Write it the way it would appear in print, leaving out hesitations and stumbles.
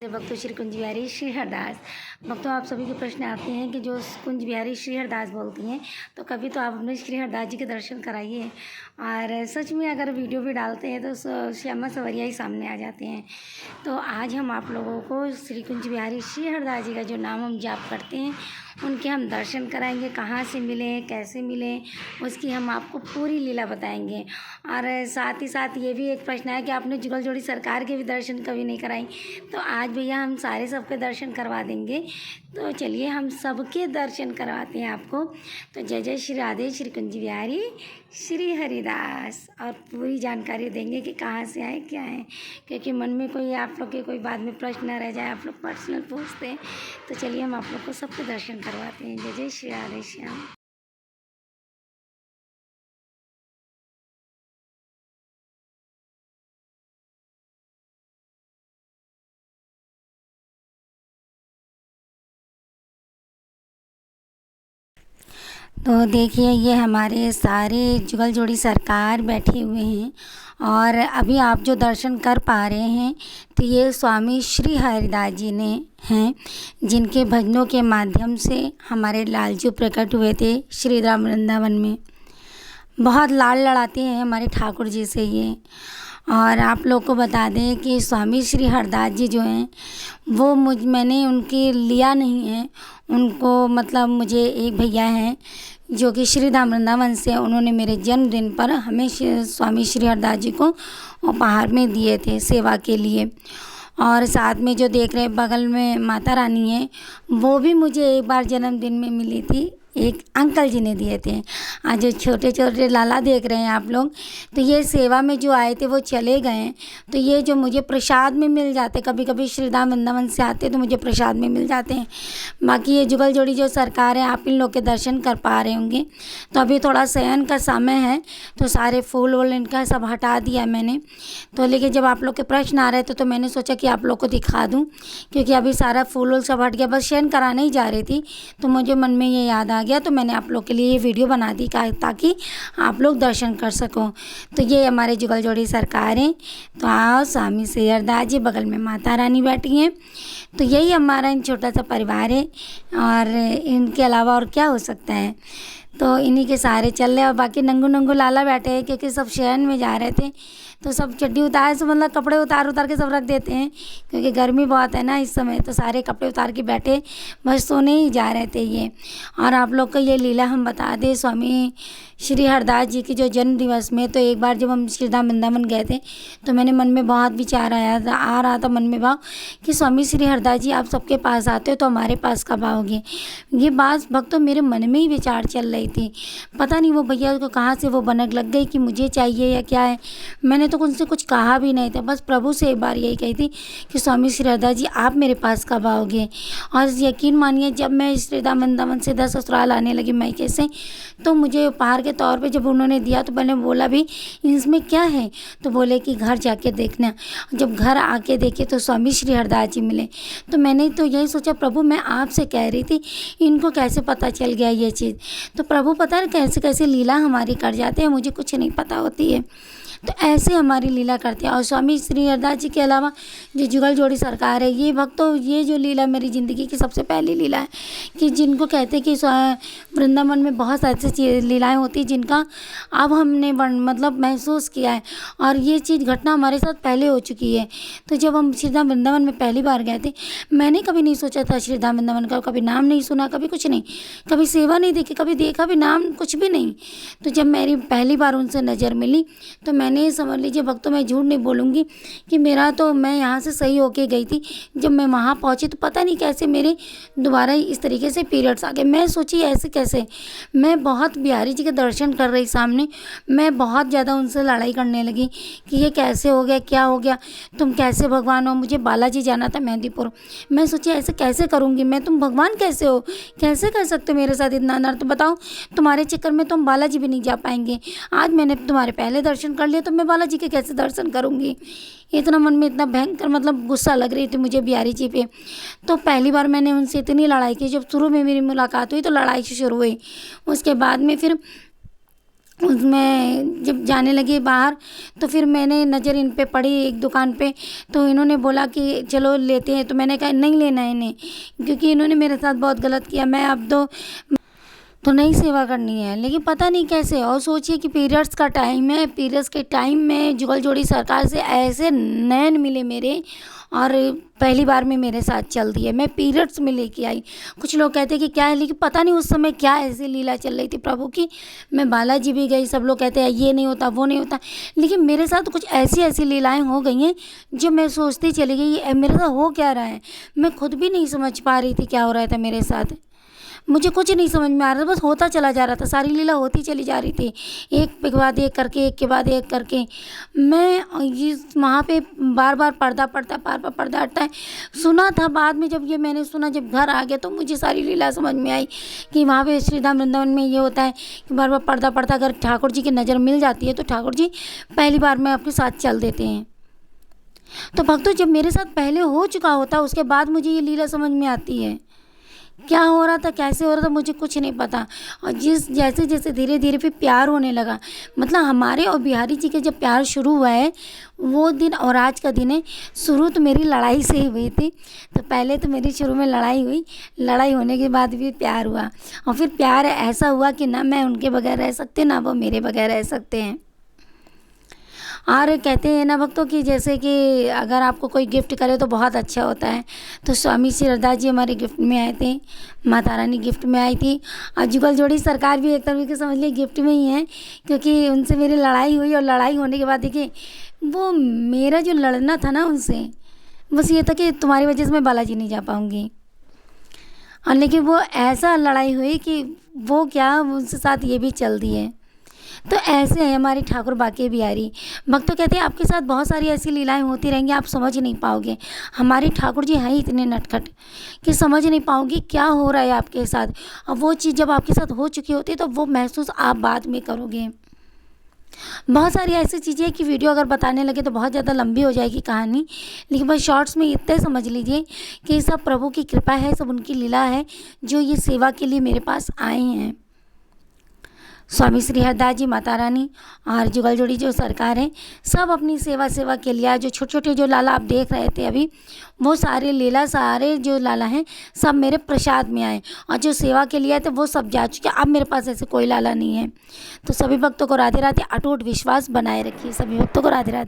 भक्तों श्री कुंज बिहारी श्री हरदास। भक्तों, आप सभी के प्रश्न आते हैं कि जो कुंज बिहारी श्री हरदास बोलती हैं, तो कभी तो आप अपने श्री हरदास जी के दर्शन कराइए। और सच में अगर वीडियो भी डालते हैं तो श्यामा सवरिया ही सामने आ जाते हैं। तो आज हम आप लोगों को श्री कुंज बिहारी श्री हरदास जी का जो नाम हम जाप करते हैं उनके हम दर्शन कराएंगे। कहाँ से मिले, कैसे मिले, उसकी हम आपको पूरी लीला बताएंगे। और साथ ही साथ ये भी एक प्रश्न है कि आपने जुगल जोड़ी सरकार के भी दर्शन कभी नहीं कराई, तो आज भैया हम सारे सबके दर्शन करवा देंगे। तो चलिए हम सबके दर्शन करवाते हैं आपको। तो जय जय श्री राधे श्री कुंज बिहारी श्री हरिदास। और पूरी जानकारी देंगे कि कहाँ से आए, क्या है, क्योंकि मन में कोई आप लोग के कोई बाद में प्रश्न न रह जाए, आप लोग पर्सनल पूछते हैं। तो चलिए हम आप लोग को सबके दर्शन करवाते हैं। जय जय श्री राधे श्याम। तो देखिए, ये हमारे सारे जुगल जोड़ी सरकार बैठे हुए हैं। और अभी आप जो दर्शन कर पा रहे हैं तो ये स्वामी श्री हरिदास जी ने हैं, जिनके भजनों के माध्यम से हमारे लालजू प्रकट हुए थे श्री राम वृंदावन में। बहुत लाड़ लड़ाते हैं हमारे ठाकुर जी से ये। और आप लोग को बता दें कि स्वामी श्री हरदास जी जो हैं वो मैंने उनके लिया नहीं है उनको। मतलब मुझे एक भैया हैं जो कि श्री धाम वृंदावन से, उन्होंने मेरे जन्मदिन पर हमें स्वामी श्री हरदास जी को उपहार में दिए थे सेवा के लिए। और साथ में जो देख रहे हैं बगल में माता रानी है, वो भी मुझे एक बार जन्मदिन में मिली थी, एक अंकल जी ने दिए थे। आज जो छोटे छोटे लाला देख रहे हैं आप लोग, तो ये सेवा में जो आए थे वो चले गए हैं। तो ये जो मुझे प्रसाद में मिल जाते, कभी कभी श्रीधाम वृंदावन से आते तो मुझे प्रसाद में मिल जाते हैं। बाकी ये जुगल जोड़ी जो सरकार है, आप इन लोग के दर्शन कर पा रहे होंगे। तो अभी थोड़ा शयन का समय है तो सारे फूल वूल इनका सब हटा दिया मैंने। तो लेकिन जब आप लोग के प्रश्न आ रहे थे तो मैंने सोचा कि आप लोग को दिखा दूँ, क्योंकि अभी सारा फूल वूल सब हट गया। बस शयन कराने ही जा रही थी तो मुझे मन में ये याद आ गया, तो मैंने आप लोग के लिए ये वीडियो बना दी ताकि आप लोग दर्शन कर सको। तो ये हमारे जुगल जोड़ी सरकार हैं। तो आओ, स्वामी श्री हरदास जी, बगल में माता रानी बैठी हैं। तो यही हमारा इन छोटा सा परिवार है, और इनके अलावा और क्या हो सकता है। तो इन्हीं के सहारे चल रहे। और बाकी नंगू नंगू लाला बैठे हैं, क्योंकि सब शहर में जा रहे थे तो सब चड्डी उतार से, मतलब कपड़े उतार उतार के सब रख देते हैं, क्योंकि गर्मी बहुत है ना इस समय। तो सारे कपड़े उतार के बैठे, बस सोने ही जा रहे थे ये। और आप लोग को ये लीला हम बता दें स्वामी श्री हरदास जी की जो जन्म दिवस में। तो एक बार जब हम श्रीधाम वृंदावन गए थे तो मैंने मन में बहुत विचार आ रहा था मन में भाव कि स्वामी श्री हरदास जी आप सबके पास आते हो तो हमारे पास कब आओगे। ये बात भक्तों मेरे मन में ही विचार चल रही थी। पता नहीं वो भैया को कहाँ से वो बनक लग गई कि मुझे चाहिए या क्या है। मैंने तो उनसे कुछ कहा भी नहीं था, बस प्रभु से एक बार यही कही थी कि स्वामी श्री हरदास जी आप मेरे पास कब आओगे। और यकीन मानिए, जब मैं श्रीधाम वृंदावन से 10 ससुराल आने लगी मायके से, तो मुझे उपहार के तौर पे जब उन्होंने दिया तो मैंने बोला भी इसमें क्या है, तो बोले कि घर जाके देखना। जब घर आके देखे तो स्वामी श्री हरदास जी मिले। तो मैंने तो यही सोचा, प्रभु मैं आपसे कह रही थी इनको कैसे पता चल गया ये चीज़। तो प्रभु पता है कैसे कैसे लीला हमारी कर जाते हैं, मुझे कुछ नहीं पता होती है। तो ऐसे हमारी लीला करते हैं। और स्वामी श्री हरदास जी के अलावा जो जुगल जोड़ी सरकार है, ये भक्तों ये जो लीला मेरी ज़िंदगी की सबसे पहली लीला है, कि जिनको कहते हैं कि वृंदावन में बहुत ऐसी लीलाएं होती हैं जिनका अब हमने मतलब महसूस किया है। और ये चीज़ घटना हमारे साथ पहले हो चुकी है। तो जब हम श्रीधाम वृंदावन में पहली बार गए थे, मैंने कभी नहीं सोचा था श्रीधाम वृंदावन का, कभी नाम नहीं सुना, कभी कुछ नहीं, कभी सेवा नहीं देखी, कभी देखा भी नाम कुछ भी नहीं। तो जब मेरी पहली बार उनसे नज़र मिली तो मैंने समझ लीजिए भक्तों, मैं झूठ नहीं बोलूँगी कि मेरा तो, मैं यहाँ से सही होके गई थी। जब मैं वहाँ पहुँची तो पता नहीं कैसे मेरे दोबारा इस तरीके से पीरियड्स आ गए। मैं सोची ऐसे कैसे। मैं बहुत बिहारी जी के दर्शन कर रही सामने, मैं बहुत ज़्यादा उनसे लड़ाई करने लगी कि ये कैसे हो गया, क्या हो गया, तुम कैसे भगवान हो। मुझे बालाजी जाना था मेहंदीपुर। मैं सोची ऐसे कैसे करूँगी मैं, तुम भगवान कैसे हो, कैसे कर सकते हो मेरे साथ इतना अनर्थ। बताओ, तुम्हारे चक्कर में तुम बालाजी भी नहीं जा पाएंगे। आज मैंने तुम्हारे पहले दर्शन कर लिए तो मैं बालाजी के कैसे दर्शन करूँगी। इतना मन में इतना भयंकर मतलब गुस्सा लग रही थी मुझे बिहारी जी पे। तो पहली बार मैंने उनसे इतनी लड़ाई की। जब शुरू में मेरी मुलाकात हुई तो लड़ाई से शुरू हुई, उसके बाद में फिर उसमें जब जाने लगे बाहर तो फिर मैंने नज़र इन पे पड़ी एक दुकान पे, तो इन्होंने बोला कि चलो लेते हैं, तो मैंने कहा नहीं लेना है इन्हें, क्योंकि इन्होंने मेरे साथ बहुत गलत किया। मैं अब तो नहीं सेवा करनी है, लेकिन पता नहीं कैसे। और सोचिए कि पीरियड्स का टाइम है, पीरियड्स के टाइम में जुगल जोड़ी सरकार से ऐसे नैन मिले मेरे, और पहली बार में मेरे साथ चल दिए। मैं पीरियड्स में लेके आई। कुछ लोग कहते हैं कि क्या है, लेकिन पता नहीं उस समय क्या ऐसी लीला चल रही थी प्रभु की। मैं बालाजी भी गई, सब लोग कहते हैं ये नहीं होता वो नहीं होता, लेकिन मेरे साथ कुछ ऐसी ऐसी लीलाएं हो गई हैं जो मैं सोचती चली गई मेरे साथ हो क्या रहा है। मैं खुद भी नहीं समझ पा रही थी क्या हो रहा था मेरे साथ। मुझे कुछ नहीं समझ में आ रहा था, बस होता चला जा रहा था, सारी लीला होती चली जा रही थी, एक के बाद एक करके, एक के बाद एक करके। मैं ये वहाँ पे बार बार पर्दा पड़ता है, बार बार पर्दा हटता है, सुना था। बाद में जब ये मैंने सुना, जब घर आ गया तो मुझे सारी लीला समझ में आई कि वहाँ पे श्रीधाम वृंदावन में ये होता है कि बार बार पर्दा पड़ता है। अगर ठाकुर जी की नज़र मिल जाती है तो ठाकुर जी पहली बार में आपके साथ चल देते हैं। तो भक्तों, जब मेरे साथ पहले हो चुका होता उसके बाद मुझे ये लीला समझ में आती है। क्या हो रहा था, कैसे हो रहा था, मुझे कुछ नहीं पता। और जैसे जैसे धीरे धीरे फिर प्यार होने लगा, मतलब हमारे और बिहारी जी के जब प्यार शुरू हुआ है वो दिन और आज का दिन है। शुरू तो मेरी लड़ाई से ही हुई थी, तो पहले तो मेरी शुरू में लड़ाई हुई, लड़ाई होने के बाद भी प्यार हुआ, और फिर प्यार ऐसा हुआ कि ना मैं उनके बगैर रह सकते, ना वो मेरे बगैर रह सकते हैं। और कहते हैं ना भक्तों कि जैसे कि अगर आपको कोई गिफ्ट करे तो बहुत अच्छा होता है। तो स्वामी श्री हरदास जी हमारे गिफ्ट में आए थे, माता रानी गिफ्ट में आई थी, और जुगल जोड़ी सरकार भी एक तरीके से समझ लीजिए गिफ्ट में ही है, क्योंकि उनसे मेरी लड़ाई हुई, और लड़ाई होने के बाद देखिए वो मेरा जो लड़ना था ना उनसे, बस ये था कि तुम्हारी वजह से मैं बालाजी नहीं जा पाऊँगी। और लेकिन वो ऐसा लड़ाई हुई कि वो क्या, उनके साथ ये भी चल दिए। तो ऐसे है हमारी ठाकुर बाके बिहारी। भक्त तो कहते हैं आपके साथ बहुत सारी ऐसी लीलाएं होती रहेंगी, आप समझ नहीं पाओगे। हमारे ठाकुर जी हैं ही इतने नटखट कि समझ नहीं पाओगे क्या हो रहा है आपके साथ। और वो चीज़ जब आपके साथ हो चुकी होती है तो वो महसूस आप बाद में करोगे। बहुत सारी ऐसी चीज़ें कि वीडियो अगर बताने लगे तो बहुत ज़्यादा लंबी हो जाएगी कहानी, लेकिन बस शॉर्ट्स में इतने समझ लीजिए कि सब प्रभु की कृपा है, सब उनकी लीला है जो ये सेवा के लिए मेरे पास आए हैं। स्वामी श्री हरदास जी, माता रानी और जुगल जोड़ी जो सरकार है, सब अपनी सेवा के लिए जो छोटे छोटे जो लाला आप देख रहे थे अभी, वो सारे लीला, सारे जो लाला हैं सब मेरे प्रसाद में आए, और जो सेवा के लिए आए थे वो सब जा चुके। अब मेरे पास ऐसे कोई लाला नहीं है। तो सभी भक्तों को राधे राधे, अटूट विश्वास बनाए रखिए। सभी भक्तों को राधे राधे।